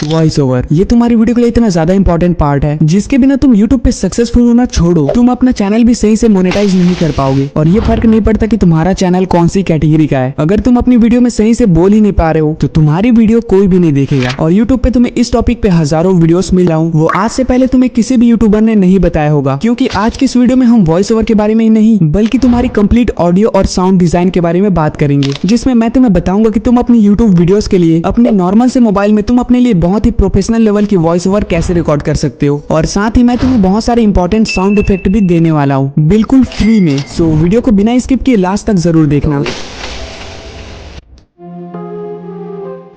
Voice over ये तुम्हारी video के लिए इतना ज्यादा इंपॉर्टेंट पार्ट है जिसके बिना तुम यूट्यूब पे सक्सेसफुल होना छोड़ो, तुम अपना चैनल भी सही से मोनेटाइज नहीं कर पाओगे। और ये फर्क नहीं पड़ता कि तुम्हारा चैनल कौन सी कैटेगरी का है, अगर तुम अपनी वीडियो में सही से बोल ही नहीं पा रहे हो तो तुम्हारी वीडियो कोई भी नहीं देखेगा। और यूट्यूब पे तुम्हें इस टॉपिक पे हजारों वीडियोस मिल रहा हूँ, वो आज से पहले तुम्हें किसी भी यूट्यूबर ने नहीं बताया होगा, क्योंकि आज की इस वीडियो में हम वॉइस ओवर के बारे में ही नहीं बल्कि तुम्हारी कंप्लीट ऑडियो और साउंड डिजाइन के बारे में बात करेंगे, जिसमें मैं तुम्हें बताऊंगा कि तुम अपनी यूट्यूब वीडियोस के लिए अपने नॉर्मल से मोबाइल में तुम अपने लिए बहुत ही प्रोफेशनल लेवल की वॉइस ओवर कैसे रिकॉर्ड कर सकते हो। और साथ ही मैं तुम्हें बहुत सारे इंपॉर्टेंट साउंड इफेक्ट भी देने वाला हूँ बिल्कुल फ्री में। सो वीडियो को बिना स्किप किए लास्ट तक जरूर देखना।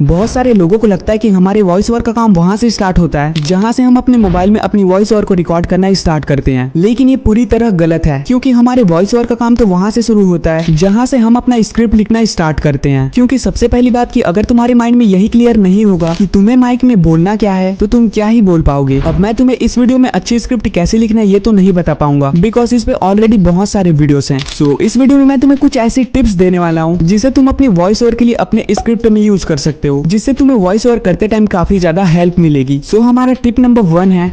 बहुत सारे लोगों को लगता है कि हमारे वॉइस ओवर का काम वहां से स्टार्ट होता है जहां से हम अपने मोबाइल में अपनी वॉइस ओवर को रिकॉर्ड करना स्टार्ट करते हैं, लेकिन ये पूरी तरह गलत है, क्योंकि हमारे वॉइस ओवर का काम तो वहां से शुरू होता है जहां से हम अपना स्क्रिप्ट लिखना स्टार्ट करते हैं। क्योंकि सबसे पहली बात कि अगर तुम्हारे माइंड में यही क्लियर नहीं होगा कि तुम्हें माइक में बोलना क्या है तो तुम क्या ही बोल पाओगे। अब मैं तुम्हें इस वीडियो में अच्छी स्क्रिप्ट कैसे लिखना है ये तो नहीं बता पाऊंगा, बिकॉज इस पे ऑलरेडी बहुत सारे वीडियोस हैं। सो इस वीडियो में मैं तुम्हें कुछ ऐसी टिप्स देने वाला हूँ जिसे तुम अपनी वॉइस ओवर के लिए अपने स्क्रिप्ट में यूज कर सकते हो, जिससे तुम्हें वॉइस ओवर करते टाइम काफी ज्यादा हेल्प मिलेगी। सो हमारा टिप नंबर 1 है,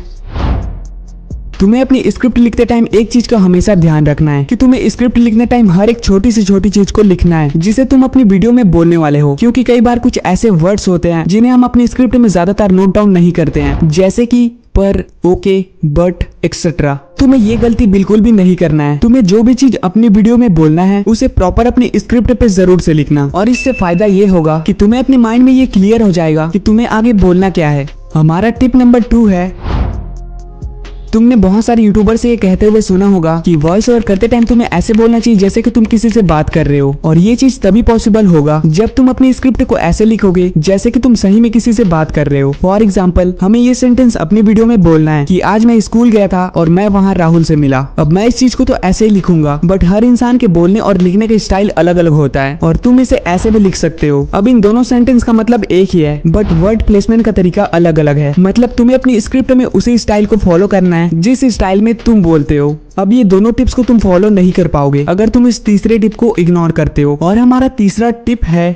तुम्हें अपनी स्क्रिप्ट लिखते टाइम एक चीज का हमेशा ध्यान रखना है कि तुम्हें स्क्रिप्ट लिखने टाइम हर एक छोटी से छोटी चीज को लिखना है जिसे तुम अपनी वीडियो में बोलने वाले हो। क्योंकि कई बार कुछ ऐसे वर्ड्स होते हैं जिन्हें हम अपनी स्क्रिप्ट में ज्यादातर नोट डाउन नहीं करते हैं, जैसे कि पर, ओके, बट एक्सेट्रा। तुम्हें ये गलती बिल्कुल भी नहीं करना है। तुम्हें जो भी चीज अपनी वीडियो में बोलना है उसे प्रॉपर अपनी स्क्रिप्ट पे जरूर से लिखना, और इससे फायदा ये होगा कि तुम्हें अपने माइंड में ये क्लियर हो जाएगा कि तुम्हें आगे बोलना क्या है। हमारा टिप नंबर 2 है, तुमने बहुत सारे यूट्यूबर से ये कहते हुए सुना होगा कि वॉइस ओवर करते टाइम तुम्हें ऐसे बोलना चाहिए जैसे कि तुम किसी से बात कर रहे हो, और ये चीज तभी पॉसिबल होगा जब तुम अपनी स्क्रिप्ट को ऐसे लिखोगे जैसे कि तुम सही में किसी से बात कर रहे हो। फॉर एग्जाम्पल, हमें ये सेंटेंस अपनी वीडियो में बोलना है कि आज मैं स्कूल गया था और मैं वहाँ राहुल से मिला। अब मैं इस चीज को तो ऐसे ही लिखूंगा, बट हर इंसान के बोलने और लिखने का स्टाइल अलग अलग होता है और तुम इसे ऐसे भी लिख सकते हो। अब इन दोनों सेंटेंस का मतलब एक ही है, बट वर्ड प्लेसमेंट का तरीका अलग अलग है। मतलब तुम्हें अपनी स्क्रिप्ट में उसी स्टाइल को फॉलो करना है जिस स्टाइल में तुम बोलते हो। अब ये दोनों टिप्स को तुम फॉलो नहीं कर पाओगे अगर तुम इस तीसरे टिप को इग्नोर करते हो। और हमारा तीसरा टिप है,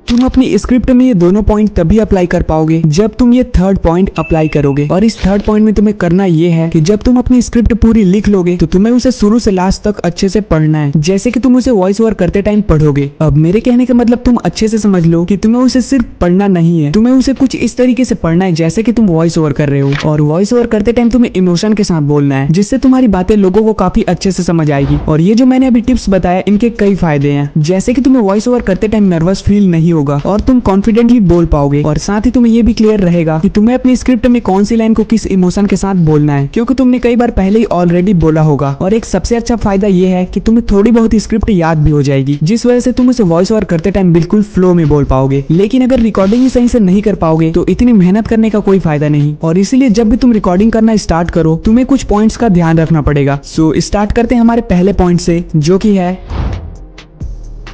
तुम अपनी स्क्रिप्ट में ये दोनों पॉइंट तभी अप्लाई कर पाओगे जब तुम ये थर्ड पॉइंट अप्लाई करोगे। और इस थर्ड पॉइंट में तुम्हें करना ये है कि जब तुम अपनी स्क्रिप्ट पूरी लिख लोगे तो तुम्हें उसे शुरू से लास्ट तक अच्छे से पढ़ना है, जैसे कि तुम उसे वॉइस ओवर करते टाइम पढ़ोगे। अब मेरे कहने का मतलब तुम अच्छे से समझ लो कि तुम्हें उसे सिर्फ पढ़ना नहीं है, तुम्हें उसे कुछ इस तरीके से पढ़ना है जैसे कि तुम वॉइस ओवर कर रहे हो। और वॉइस ओवर करते टाइम तुम्हें इमोशन के साथ बोलना है, जिससे तुम्हारी बातें लोगों को काफी अच्छे से समझ आएगी। और ये जो मैंने अभी टिप्स बताया इनके कई फायदे हैं, जैसे कि तुम्हें वॉइस ओवर करते टाइम नर्वस फील नहीं होगा और तुम कॉन्फिडेंटली बोल पाओगे। और साथ ही तुम्हें ये भी क्लियर रहेगा कि तुम्हें अपनी स्क्रिप्ट में कौन सी लाइन को किस इमोशन के साथ बोलना है, क्योंकि तुमने कई बार पहले ही ऑलरेडी बोला होगा। और एक सबसे अच्छा फायदा ये है कि तुम्हें थोड़ी बहुत स्क्रिप्ट याद भी हो जाएगी, जिस वजह से तुम उसे वॉइस ओवर करते टाइम बिल्कुल फ्लो में बोल पाओगे। लेकिन अगर रिकॉर्डिंग ही सही से नहीं कर पाओगे तो इतनी मेहनत करने का कोई फायदा नहीं। और इसीलिए जब भी तुम रिकॉर्डिंग करना स्टार्ट करो तुम्हें कुछ पॉइंट्स का ध्यान रखना पड़ेगा। सो स्टार्ट करते हैं हमारे पहले पॉइंट से, जो कि है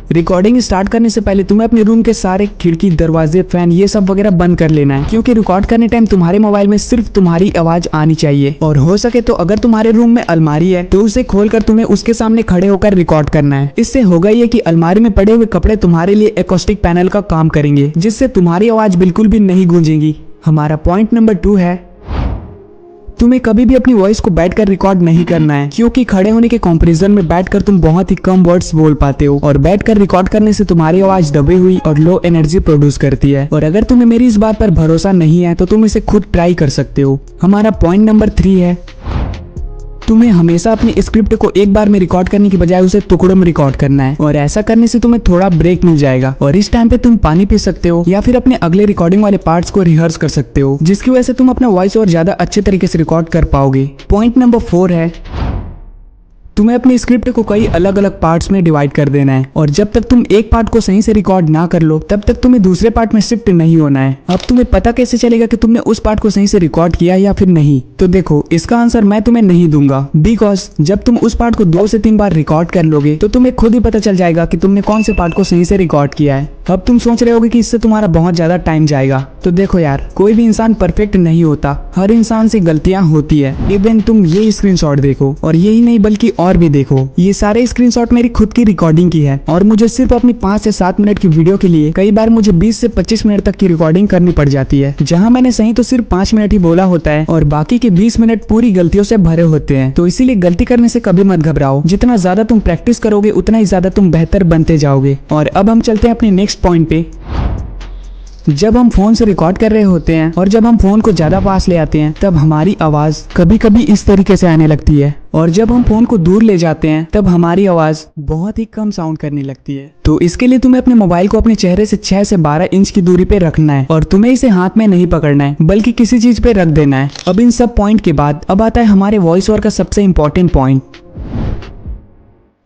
रिकॉर्डिंग स्टार्ट करने से पहले तुम्हें अपने रूम के सारे खिड़की, दरवाजे, फैन ये सब वगैरह बंद कर लेना है, क्योंकि रिकॉर्ड करने टाइम तुम्हारे मोबाइल में सिर्फ तुम्हारी आवाज आनी चाहिए। और हो सके तो अगर तुम्हारे रूम में अलमारी है तो उसे खोलकर तुम्हें उसके सामने खड़े होकर रिकॉर्ड करना है। इससे होगा ये कि अलमारी में पड़े हुए कपड़े तुम्हारे लिए एकॉस्टिक पैनल का काम करेंगे, जिससे तुम्हारी आवाज बिल्कुल भी नहीं गूंजेगी। हमारा पॉइंट नंबर 2 है, तुम्हें कभी भी अपनी वॉइस को बैठकर रिकॉर्ड नहीं करना है, क्योंकि खड़े होने के कंपैरिजन में बैठकर तुम बहुत ही कम वर्ड्स बोल पाते हो, और बैठकर रिकॉर्ड करने से तुम्हारी आवाज दबी हुई और लो एनर्जी प्रोड्यूस करती है। और अगर तुम्हें मेरी इस बात पर भरोसा नहीं है तो तुम इसे खुद ट्राई कर सकते हो। हमारा पॉइंट नंबर 3 है, तुम्हें हमेशा अपनी स्क्रिप्ट को एक बार में रिकॉर्ड करने की बजाय उसे टुकड़ों में रिकॉर्ड करना है, और ऐसा करने से तुम्हें थोड़ा ब्रेक मिल जाएगा। और इस टाइम पे तुम पानी पी सकते हो या फिर अपने अगले रिकॉर्डिंग वाले पार्ट्स को रिहर्स कर सकते हो, जिसकी वजह से तुम अपना वॉइस और ज्यादा अच्छे तरीके से रिकॉर्ड कर पाओगे। पॉइंट नंबर 4 है, तुम्हें अपनी स्क्रिप्ट को कई अलग अलग पार्ट्स में डिवाइड कर देना है, और जब तक तुम एक पार्ट को सही से रिकॉर्ड ना कर लो तब तक तुम्हें दूसरे पार्ट में शिफ्ट नहीं होना है। अब तुम्हें पता कैसे चलेगा कि तुमने उस पार्ट को सही से रिकॉर्ड किया या फिर नहीं? तो देखो, इसका आंसर मैं तुम्हें नहीं दूंगा, बिकॉज जब तुम उस पार्ट को 2 से 3 बार रिकॉर्ड कर लोगे तो तुम्हें खुद ही पता चल जाएगा कि तुमने कौन से पार्ट को सही से रिकॉर्ड किया है। अब तुम सोच रहे होगे कि इससे तुम्हारा बहुत ज्यादा टाइम जाएगा। तो देखो यार, कोई भी इंसान परफेक्ट नहीं होता, हर इंसान से गलतियां होती है। इवन तुम ये स्क्रीनशॉट देखो, और यही नहीं बल्कि और भी देखो, ये सारे स्क्रीनशॉट मेरी खुद की रिकॉर्डिंग की है। और मुझे सिर्फ अपनी 5 से 7 मिनट की वीडियो के लिए कई बार मुझे 20 से 25 मिनट तक की रिकॉर्डिंग करनी पड़ जाती है, जहाँ मैंने सही तो सिर्फ 5 मिनट ही बोला होता है और बाकी के 20 मिनट पूरी गलतियों से भरे होते हैं। तो इसीलिए गलती करने से कभी मत घबराओ, जितना ज्यादा तुम प्रैक्टिस करोगे उतना ही ज्यादा तुम बेहतर बनते जाओगे। और अब हम चलते हैं अपने नेक्स्ट पॉइंट पे। जब हम फोन से रिकॉर्ड कर रहे होते हैं और जब हम फोन को ज्यादा पास ले आते हैं, तब हमारी आवाज कभी कभी इस तरीके से आने लगती है, और जब हम फोन को दूर ले जाते हैं तब हमारी आवाज बहुत ही कम साउंड करने लगती है। तो इसके लिए तुम्हें अपने मोबाइल को अपने चेहरे से 6 से 12 इंच की दूरी पे रखना है, और तुम्हें इसे हाथ में नहीं पकड़ना है बल्कि किसी चीज पे रख देना है। अब इन सब पॉइंट के बाद अब आता है हमारे वॉइस ओवर का सबसे इंपॉर्टेंट पॉइंट।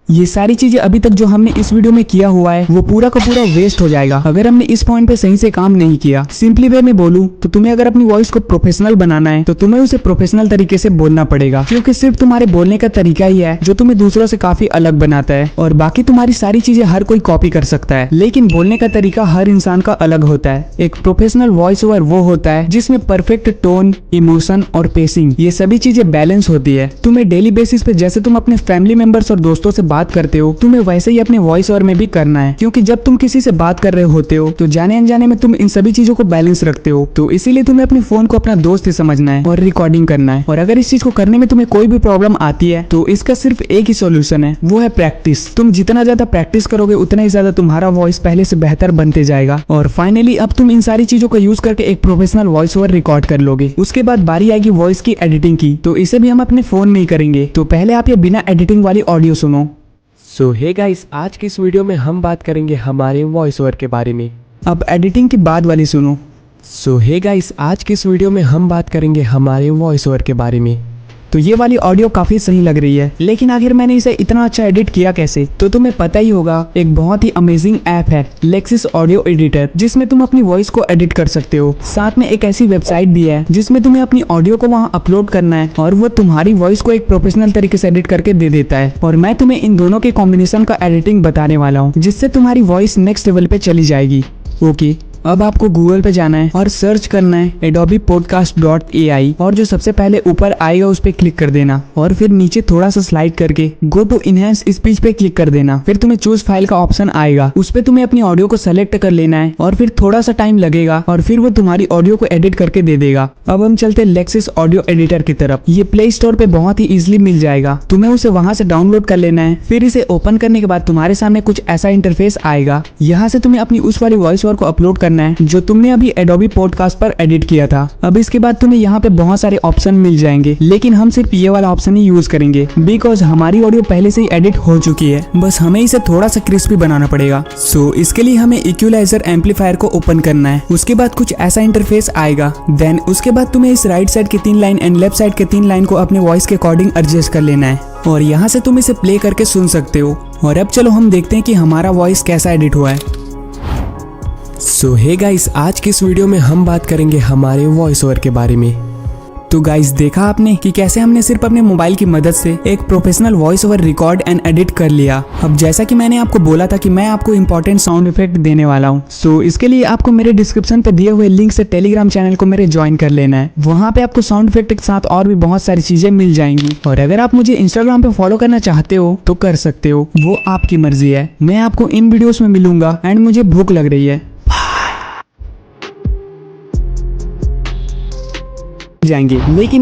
ये सारी चीजें अभी तक जो हमने इस वीडियो में किया हुआ है वो पूरा का पूरा वेस्ट हो जाएगा अगर हमने इस पॉइंट पे सही से काम नहीं किया। सिंपली वे में बोलूं तो तुम्हें अगर अपनी वॉइस को प्रोफेशनल बनाना है तो तुम्हें उसे प्रोफेशनल तरीके से बोलना पड़ेगा, क्योंकि सिर्फ तुम्हारे बोलने का तरीका ही है जो तुम्हें दूसरों से काफी अलग बनाता है। और बाकी तुम्हारी सारी चीजें हर कोई कॉपी कर सकता है, लेकिन बोलने का तरीका हर इंसान का अलग होता है। एक प्रोफेशनल वॉइस ओवर वो होता है जिसमें परफेक्ट टोन, इमोशन और पेसिंग, ये सभी चीजें बैलेंस होती है। तुम्हें डेली बेसिस पे जैसे तुम अपने फैमिली मेंबर्स और दोस्तों से बात करते हो, तुम्हें वैसे ही अपने वॉइस ओवर में भी करना है, क्योंकि जब तुम किसी से बात कर रहे होते हो तो जाने अनजाने में तुम इन सभी चीजों को बैलेंस रखते हो। तो इसीलिए तुम्हें अपने फोन को अपना दोस्त ही समझना है और रिकॉर्डिंग करना है। और अगर इस चीज को करने में तुम्हें कोई भी प्रॉब्लम आती है तो इसका सिर्फ एक ही सोल्यूशन है, वो है प्रैक्टिस। तुम जितना ज्यादा प्रैक्टिस करोगे उतना ही ज्यादा तुम्हारा वॉइस पहले से बेहतर बनते जाएगा। और फाइनली अब तुम इन सारी चीजों का यूज करके एक प्रोफेशनल वॉइस ओवर रिकॉर्ड कर लोगे। उसके बाद बारी आएगी वॉइस की एडिटिंग की, तो इसे भी हम अपने फोन में ही करेंगे। तो पहले आप ये बिना एडिटिंग वाली ऑडियो सुनो। सो हे गाइस, आज की इस वीडियो में हम बात करेंगे हमारे वॉइस ओवर के बारे में। अब एडिटिंग के बाद वाली सुनो। सो हे गाइस, आज की इस वीडियो में हम बात करेंगे हमारे वॉइस ओवर के बारे में। तो ये वाली ऑडियो काफी सही लग रही है, लेकिन आखिर मैंने इसे इतना अच्छा एडिट किया कैसे? तो तुम्हें पता ही होगा, एक बहुत ही अमेजिंग ऐप है लेक्सिस ऑडियो एडिटर, जिसमें तुम अपनी वॉइस को एडिट कर सकते हो। साथ में एक ऐसी वेबसाइट भी है जिसमें तुम्हें अपनी ऑडियो को वहाँ अपलोड करना है और वो तुम्हारी वॉइस को एक प्रोफेशनल तरीके से एडिट करके दे देता है। और मैं तुम्हें इन दोनों के कॉम्बिनेशन का एडिटिंग बताने वाला हूँ, जिससे तुम्हारी वॉइस नेक्स्ट लेवल पे चली जाएगी। ओके, अब आपको गूगल पे जाना है और सर्च करना है Adobe Podcast.ai, और जो सबसे पहले ऊपर आएगा उस पे क्लिक कर देना, और फिर नीचे थोड़ा सा स्लाइड करके गो टू इनहेंस स्पीच पे क्लिक कर देना। फिर तुम्हें चूज फाइल का ऑप्शन आएगा, उस पे तुम्हें अपनी ऑडियो को सेलेक्ट कर लेना है, और फिर थोड़ा सा टाइम लगेगा और फिर वो तुम्हारी ऑडियो को एडिट करके दे देगा। अब हम चलते हैं लेक्सिस ऑडियो एडिटर की तरफ। ये प्ले स्टोर पे बहुत ही इजिली मिल जाएगा, तुम्हें उसे वहां से डाउनलोड कर लेना है। फिर इसे ओपन करने के बाद तुम्हारे सामने कुछ ऐसा इंटरफेस आएगा। यहाँ से तुम्हें अपनी उस वाली वॉइस ओवर को अपलोड करना है जो तुमने अभी Adobe Podcast पर एडिट किया था। अब इसके बाद तुम्हें यहाँ पे बहुत सारे ऑप्शन मिल जाएंगे, लेकिन हम सिर्फ ये वाला ऑप्शन ही यूज करेंगे बिकॉज हमारी ऑडियो पहले से ही एडिट हो चुकी है। बस हमें इसे थोड़ा सा क्रिस्पी बनाना पड़ेगा। सो इसके लिए हमें इक्वलाइजर एम्पलीफायर को ओपन करना है। उसके बाद कुछ ऐसा इंटरफेस आएगा। देन उसके बाद तुम्हें इस राइट साइड के 3 लाइन एंड लेफ्ट साइड के 3 लाइन को अपने वॉइस के अकॉर्डिंग एडजस्ट कर लेना है, और यहाँ से तुम इसे प्ले करके सुन सकते हो। और अब चलो हम देखते हैं कि हमारा वॉइस कैसा एडिट हुआ है। सो हे गाइस, आज की इस वीडियो में हम बात करेंगे हमारे वॉइस ओवर के बारे में। तो गाइस, देखा आपने कि कैसे हमने सिर्फ अपने मोबाइल की मदद से एक professional voice over record and edit कर लिया। अब जैसा कि मैंने आपको बोला था कि मैं आपको इंपॉर्टेंट साउंड इफेक्ट देने वाला हूँ, सो इसके लिए आपको मेरे डिस्क्रिप्शन पे दिए हुए लिंक से टेलीग्राम चैनल को मेरे ज्वाइन कर लेना है। वहाँ पे आपको साउंड इफेक्ट के साथ और भी बहुत सारी चीजें मिल जाएंगी। और अगर आप मुझे इंस्टाग्राम पे फॉलो करना चाहते हो तो कर सकते हो, वो आपकी मर्जी है। मैं आपको इन वीडियोस में मिलूंगा एंड मुझे भूख लग रही है जाएंगे, लेकिन